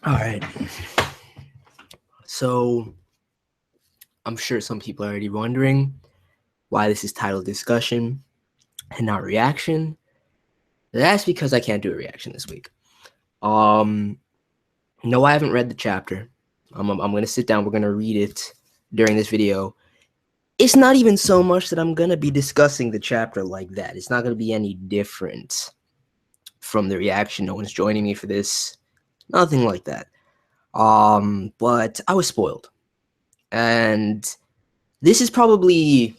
All right. So I'm sure some people are already wondering why this is titled discussion and not reaction. That's because I can't do a reaction this week. Um, no, I haven't read the chapter. I'm gonna sit down. We're gonna read it during this video. It's not even so much that I'm gonna be discussing the chapter like that. It's not gonna be any different from the reaction. No one's joining me for this. Nothing like that. But I was spoiled, and this is probably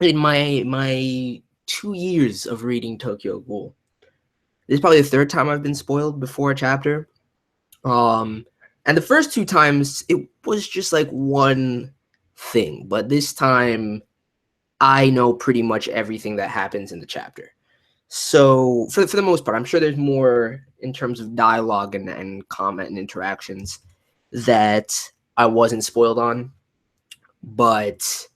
in my 2 years of reading Tokyo Ghoul. This is probably the third time I've been spoiled before a chapter. And the first two times it was just like one thing, but this time I know pretty much everything that happens in the chapter. So for the most part, I'm sure there's more in terms of dialogue and comment and interactions that I wasn't spoiled on, but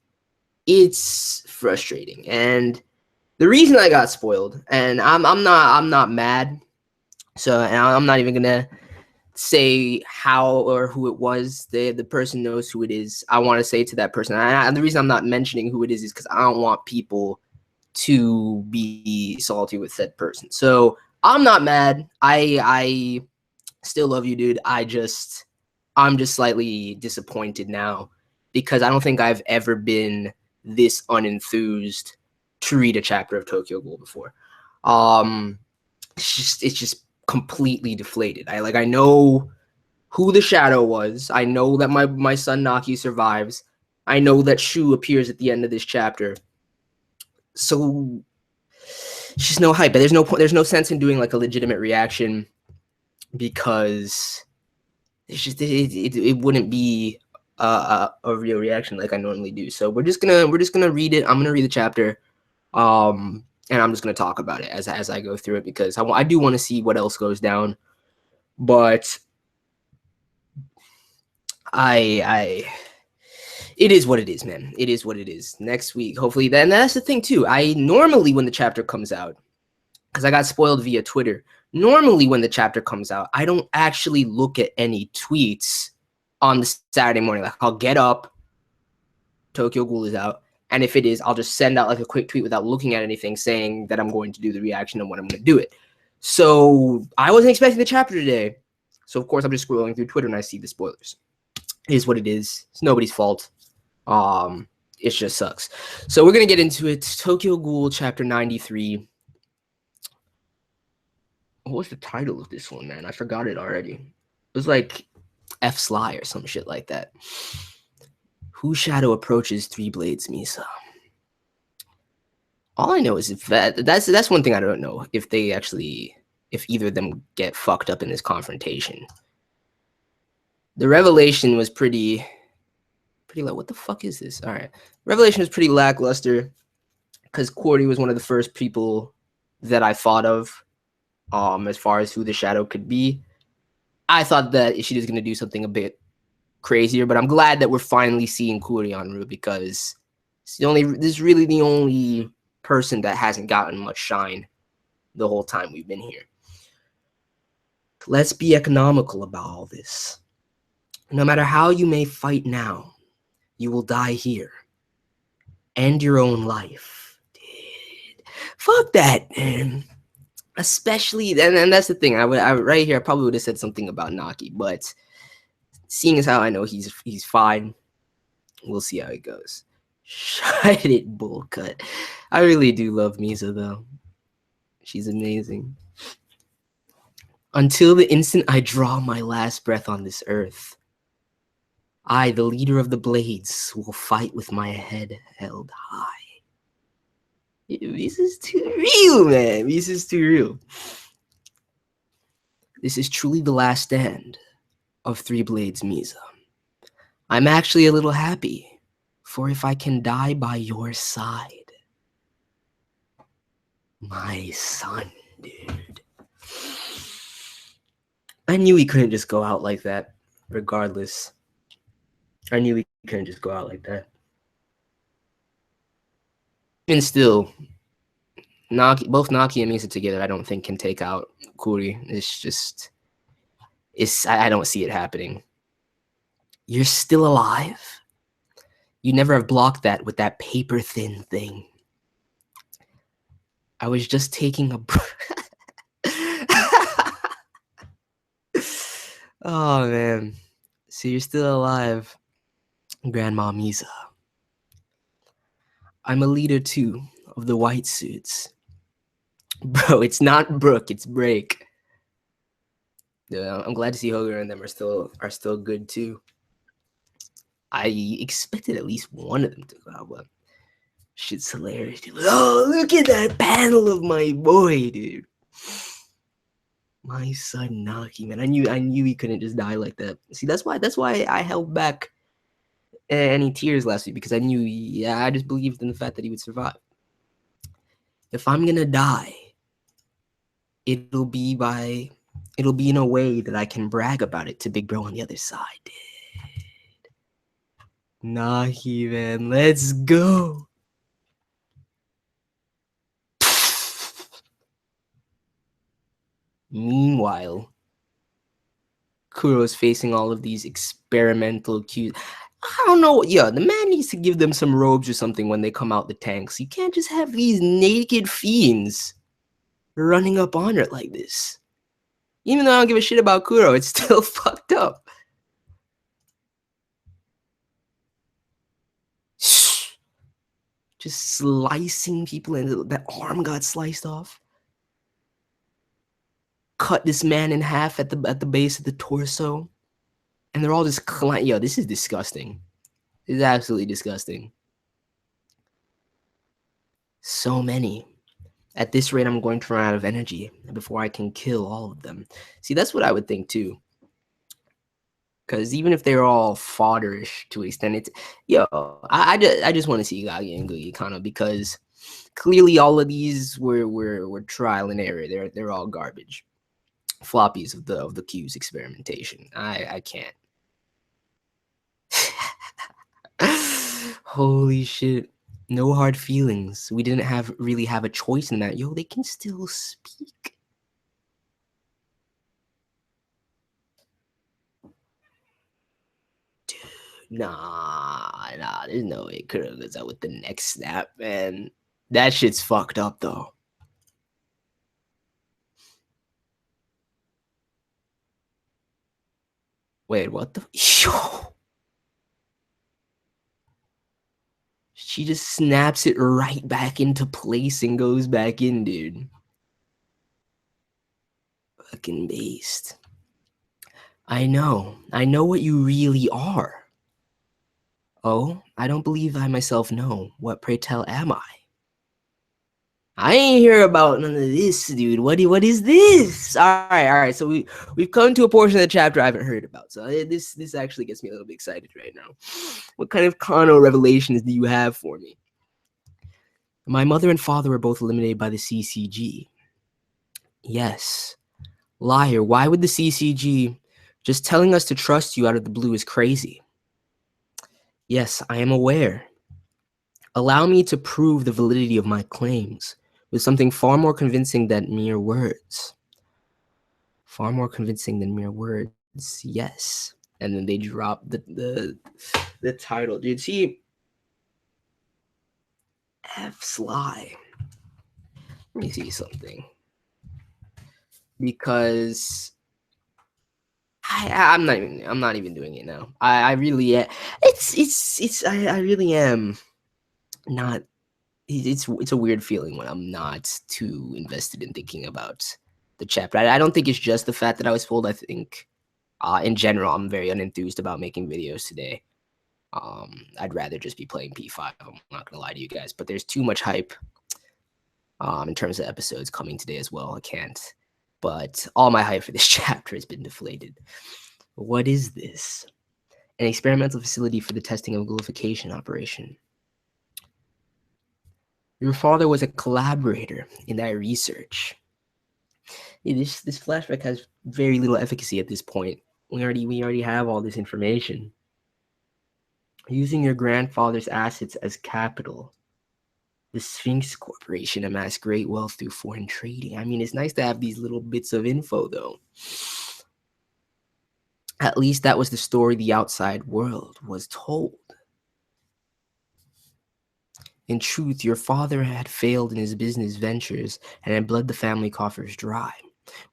it's frustrating. And the reason I got spoiled, and I'm not mad, so and I'm not even gonna say how or who it was. The person knows who it is. I want to say to that person, and the reason I'm not mentioning who it is because I don't want people to be salty with said person. So I'm not mad. I still love you, dude. I'm just slightly disappointed now because I don't think I've ever been this unenthused to read a chapter of Tokyo Ghoul before. Um, it's just completely deflated. I know who the shadow was. I know that my son Naki survives. I know that Shu appears at the end of this chapter. So it's just no hype. But there's no point. There's no sense in doing like a legitimate reaction because it wouldn't be a real reaction like I normally do. So we're just gonna read it. I'm gonna read the chapter, and I'm just gonna talk about it as I go through it because I do want to see what else goes down. But it is what it is, man. It is what it is. Next week, hopefully. Then that's the thing too. I normally when the chapter comes out, because I got spoiled via Twitter. Normally, when the chapter comes out, I don't actually look at any tweets on the Saturday morning. Like, I'll get up, Tokyo Ghoul is out, and if it is, I'll just send out like a quick tweet without looking at anything saying that I'm going to do the reaction and when I'm going to do it. So I wasn't expecting the chapter today. So, of course, I'm just scrolling through Twitter and I see the spoilers. It is what it is. It's nobody's fault. It just sucks. So we're going to get into it. Tokyo Ghoul, chapter 93. What was the title of this one, man? I forgot it already. It was like F Sly or some shit like that. Whose shadow approaches Three Blades Misa? All I know is if that's one thing I don't know. If either of them get fucked up in this confrontation. The revelation was pretty like, what the fuck is this? All right. Revelation was pretty lackluster because Cordy was one of the first people that I thought of as far as who the shadow could be. I thought that she was going to do something a bit crazier, but I'm glad that we're finally seeing Kuri en route because this is really the only person that hasn't gotten much shine the whole time we've been here. Let's be economical about all this. No matter how you may fight now, you will die here. End your own life. Dude, fuck that, man. Especially, and that's the thing. I right here, I probably would have said something about Naki, but seeing as how I know he's fine, we'll see how it goes. Shut it, bull cut. I really do love Misa though. She's amazing. Until the instant I draw my last breath on this earth, I, the leader of the Blades, will fight with my head held high. This is too real, man. This is too real. This is truly the last stand of Three Blades Misa. I'm actually a little happy, for if I can die by your side, my son, dude. I knew he couldn't just go out like that, regardless. I knew he couldn't just go out like that. And still, both Naki and Misa together, I don't think can take out Kuri. I don't see it happening. You're still alive? You never have blocked that with that paper thin thing. I was just taking a Oh man. So you're still alive, Grandma Misa. I'm a leader too of the white suits. Bro, it's not Brooke, it's Break. Yeah, I'm glad to see Hoger and them are still good too. I expected at least one of them to go out, but shit's hilarious, dude. Oh, look at that panel of my boy, dude. My son Naki, man. I knew he couldn't just die like that. See, that's why I held back any tears last week, because I knew, yeah, I just believed in the fact that he would survive. If I'm gonna die, it'll be in a way that I can brag about it to Big Bro on the other side, dude. Naki, man, let's go. Meanwhile, Kuro's facing all of these experimental cues. I don't know. Yeah, the man needs to give them some robes or something when they come out the tanks. You can't just have these naked fiends running up on her like this. Even though I don't give a shit about Kuro, it's still fucked up. Just slicing people, and that arm got sliced off. Cut this man in half at the base of the torso, and they're all just yo, this is disgusting. This is absolutely disgusting. So many. At this rate, I'm going to run out of energy before I can kill all of them. See, that's what I would think too. Because even if they're all fodderish to an extent, it's I just want to see Gagi and Gugi kind of, because clearly all of these were trial and error. They're all garbage, floppies of the Q's experimentation. I can't. Holy shit. No hard feelings. We didn't really have a choice in that. Yo, they can still speak. Dude, nah, there's no way Kuro goes out with the next snap, man. That shit's fucked up, though. Wait, what the? Yo! She just snaps it right back into place and goes back in, dude. Fucking beast. I know what you really are. Oh, I don't believe I myself know. What, pray tell, am I? I ain't hear about none of this, dude. What is this? All right. So we've come to a portion of the chapter I haven't heard about. So this actually gets me a little bit excited right now. What kind of Kano revelations do you have for me? My mother and father were both eliminated by the CCG. Yes. Liar. Why would the CCG just telling us to trust you out of the blue is crazy? Yes, I am aware. Allow me to prove the validity of my claims with something far more convincing than mere words. Far more convincing than mere words, yes. And then they drop the title. Dude, see, F Sly. Let me see something. Because I'm not even doing it now. I really I really am not. It's a weird feeling when I'm not too invested in thinking about the chapter. I don't think it's just the fact that I was fooled. I think in general I'm very unenthused about making videos today. I'd rather just be playing P5. I'm not gonna lie to you guys, but there's too much hype in terms of episodes coming today as well. I can't. But all my hype for this chapter has been deflated. What is this? An experimental facility for the testing of ghoulification operation. Your father was a collaborator in that research. Yeah, this flashback has very little efficacy at this point. We already have all this information. Using your grandfather's assets as capital, the Sphinx Corporation amassed great wealth through foreign trading. I mean, it's nice to have these little bits of info, though. At least that was the story the outside world was told. In truth, your father had failed in his business ventures and had bled the family coffers dry.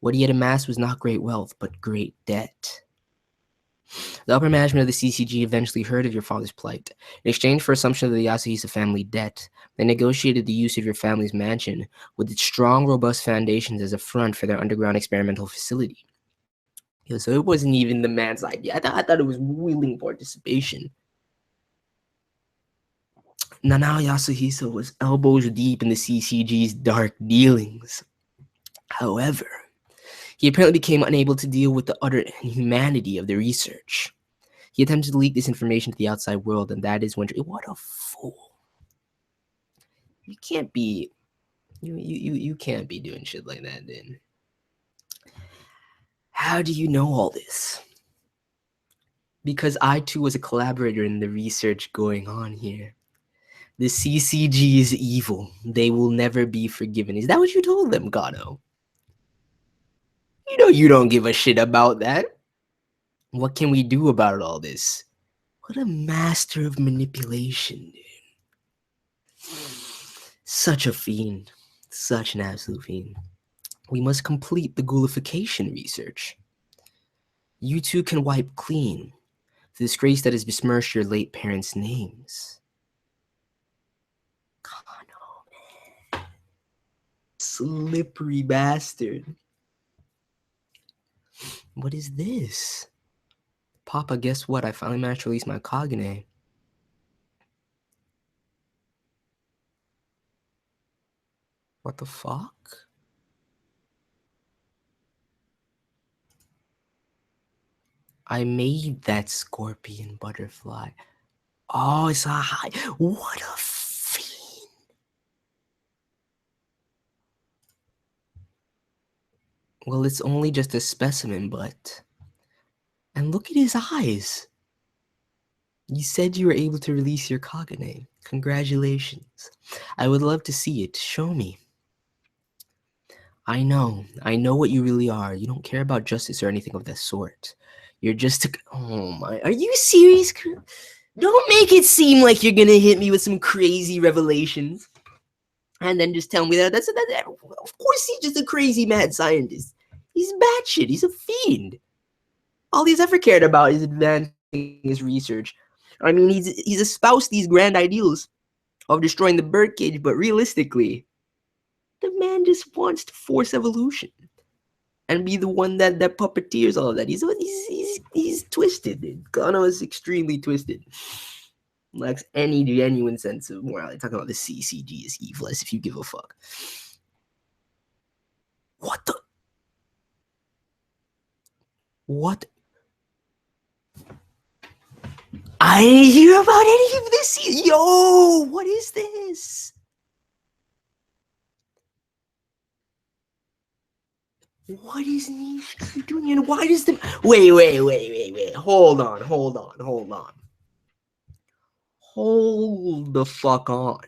What he had amassed was not great wealth, but great debt. The upper management of the CCG eventually heard of your father's plight. In exchange for assumption of the Yasuhisa family debt, they negotiated the use of your family's mansion with its strong, robust foundations as a front for their underground experimental facility. So it wasn't even the man's idea. I thought it was willing participation. Nanao Yasuhisa was elbows deep in the CCG's dark dealings. However, he apparently became unable to deal with the utter inhumanity of the research. He attempted to leak this information to the outside world, and that is when... What a fool. You can't be... You can't be doing shit like that, then. How do you know all this? Because I, too, was a collaborator in the research going on here. The CCG is evil. They will never be forgiven. Is that what you told them, Gano? You know you don't give a shit about that. What can we do about all this? What a master of manipulation, dude. Such a fiend. Such an absolute fiend. We must complete the ghoulification research. You two can wipe clean the disgrace that has besmirched your late parents' names. Kano, man. Slippery bastard. What is this? Papa, guess what? I finally managed to release my Kagane. What the fuck? I made that scorpion butterfly. Oh, it's a high. What a fiend. Well, it's only just a specimen, but... And look at his eyes. You said you were able to release your Kagane. Congratulations. I would love to see it. Show me. I know what you really are. You don't care about justice or anything of that sort. You're just a... Oh my... Are you serious? Don't make it seem like you're gonna hit me with some crazy revelations. And then just tell me that that's... Of course he's just a crazy mad scientist. He's batshit. He's a fiend. All he's ever cared about is advancing his research. I mean, he's espoused these grand ideals of destroying the birdcage, but realistically, the man just wants to force evolution and be the one that puppeteers all of that. He's twisted, dude. Kano is extremely twisted. Lacks any genuine sense of morality. Talking about the CCG is evil, as if you give a fuck. What the? What? I didn't hear about any of this. Yo, what is this? What is Nishiki doing? And why does the... Wait. Hold on. Hold the fuck on.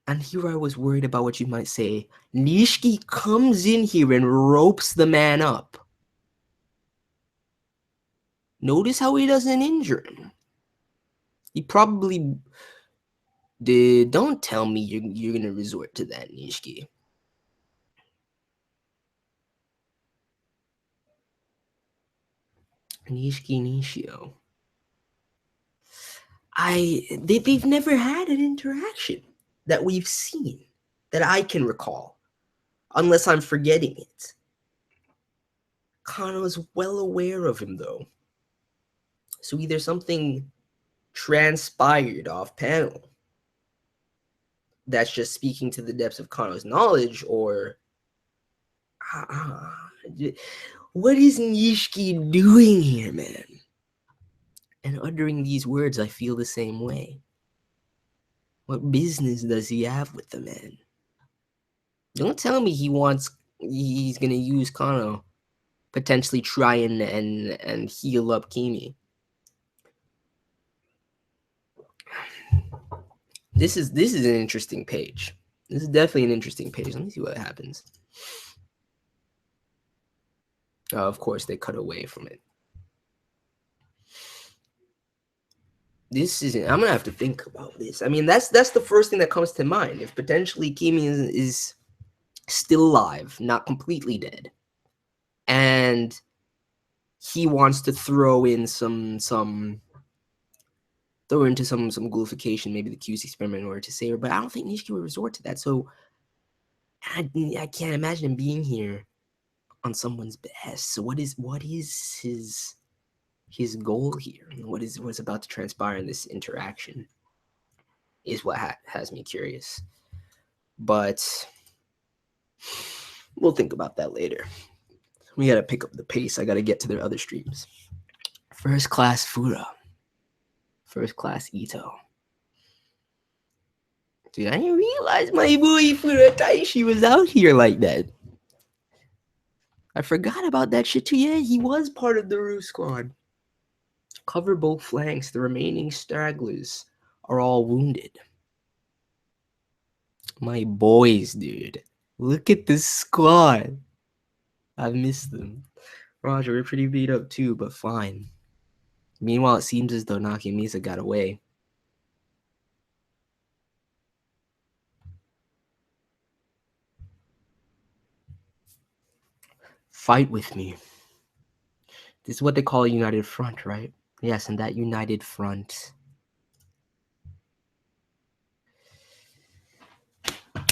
And here I was worried about what you might say. Nishiki comes in here and ropes the man up. Notice how he doesn't injure him. He probably did. Don't tell me you're gonna resort to that, Nishiki. Nishio. They've never had an interaction that we've seen that I can recall, unless I'm forgetting it. Kano is well aware of him, though. So either something transpired off panel that's just speaking to the depths of Kano's knowledge, or what is Nishiki doing here, man? And uttering these words, I feel the same way. What business does he have with the man? Don't tell me he's gonna use Kano, potentially try and heal up Kimi. This is an interesting page. This is definitely an interesting page. Let me see what happens. Of course, they cut away from it. This isn't. I'm gonna have to think about this. I mean, that's the first thing that comes to mind. If potentially Kimi is still alive, not completely dead, and he wants to throw into some ghoulification, maybe the Q's experiment in order to save her. But I don't think Nishiki would resort to that. So I can't imagine him being here on someone's behest. So what is his goal here? What's about to transpire in this interaction is what has me curious. But we'll think about that later. We gotta pick up the pace. I gotta get to their other streams. First class Fura. First class Ito. Dude, I didn't realize my boy Fura Taishi was out here like that. I forgot about that shit too. Yeah, he was part of the Roo squad. Cover both flanks. The remaining stragglers are all wounded. My boys, dude. Look at this squad. I've missed them. Roger, we're pretty beat up too, but fine. Meanwhile, it seems as though Nakimisa got away. Fight with me. This is what they call a united front, right? Yes, and that united front.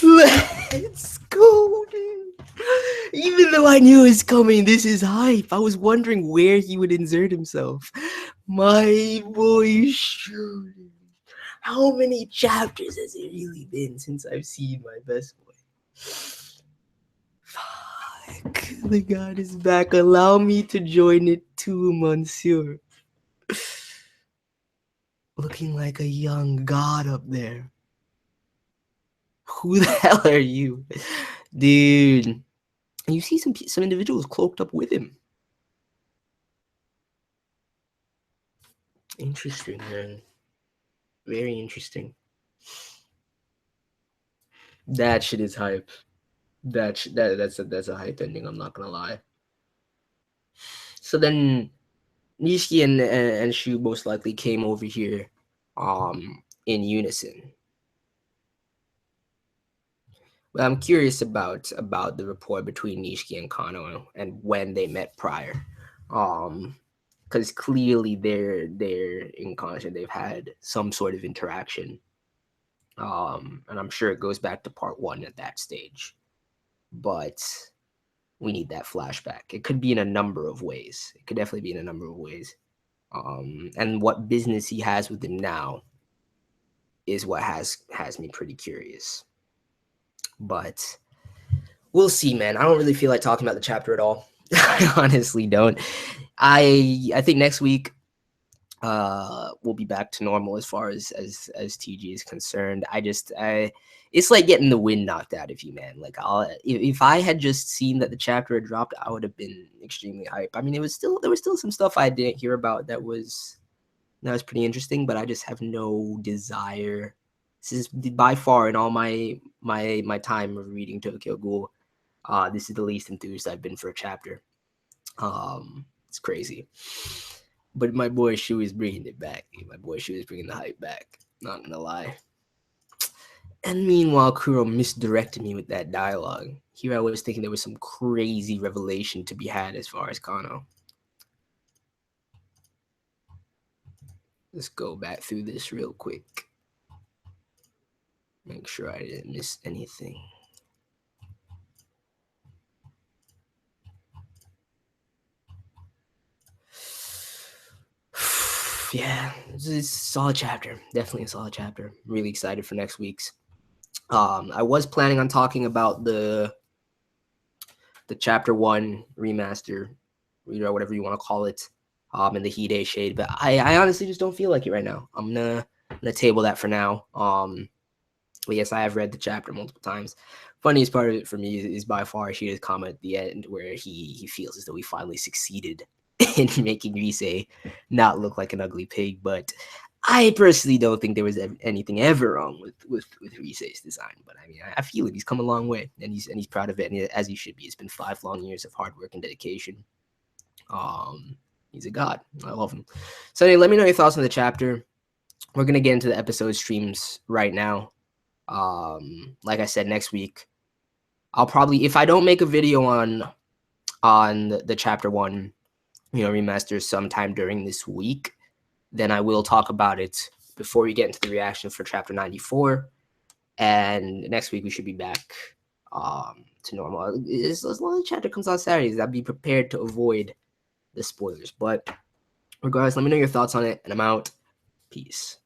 Let's go, dude. Even though I knew it was coming, this is hype. I was wondering where he would insert himself. My boy shooting. How many chapters has it really been since I've seen my best boy? Fuck. The god is back. Allow me to join it too, monsieur. Looking like a young god up there. Who the hell are you? Dude. You see some individuals cloaked up with him. Interesting, man. Very interesting. That shit is hype. That's a hype ending, I'm not gonna lie. So then Nishiki and Shu most likely came over here in unison. But I'm curious about the rapport between Nishiki and Kano and when they met prior. Because clearly they're in contact, they've had some sort of interaction. And I'm sure it goes back to part 1 at that stage. But we need that flashback. It could be in a number of ways. It could definitely be in a number of ways. And what business he has with him now is what has me pretty curious. But we'll see, man. I don't really feel like talking about the chapter at all. I honestly don't. I think next week we'll be back to normal as far as TG is concerned. It's like getting the wind knocked out of you, man. Like if I had just seen that the chapter had dropped, I would have been extremely hyped. I mean, there was still some stuff I didn't hear about that was pretty interesting, but I just have no desire. This is by far in all my time of reading Tokyo Ghoul, this is the least enthused I've been for a chapter. It's crazy. But my boy Shu is bringing it back. My boy Shu is bringing the hype back. Not gonna lie. And meanwhile, Kuro misdirected me with that dialogue. Here I was thinking there was some crazy revelation to be had as far as Kano. Let's go back through this real quick. Make sure I didn't miss anything. Yeah, it's a solid chapter. Definitely a solid chapter. Really excited for next week's. I was planning on talking about the chapter 1 remaster, whatever you want to call it, in the Hide shade, but I honestly just don't feel like it right now. I'm gonna table that for now. But yes, I have read the chapter multiple times. Funniest part of it for me is by far Shida's comment at the end where he feels as though he finally succeeded in making Rise not look like an ugly pig. But I personally don't think there was anything ever wrong with Rise's design. But I mean, I feel it. He's come a long way, and he's proud of it, and as he should be. It's been 5 long years of hard work and dedication. He's a god. I love him. So anyway, let me know your thoughts on the chapter. We're gonna get into the episode streams right now. Like I said, next week I'll probably, if I don't make a video on the chapter 1, remaster sometime during this week, then I will talk about it before we get into the reaction for chapter 94. And next week we should be back to normal. As long as the chapter comes out Saturdays, I'll be prepared to avoid the spoilers. But regardless, let me know your thoughts on it, and I'm out. Peace.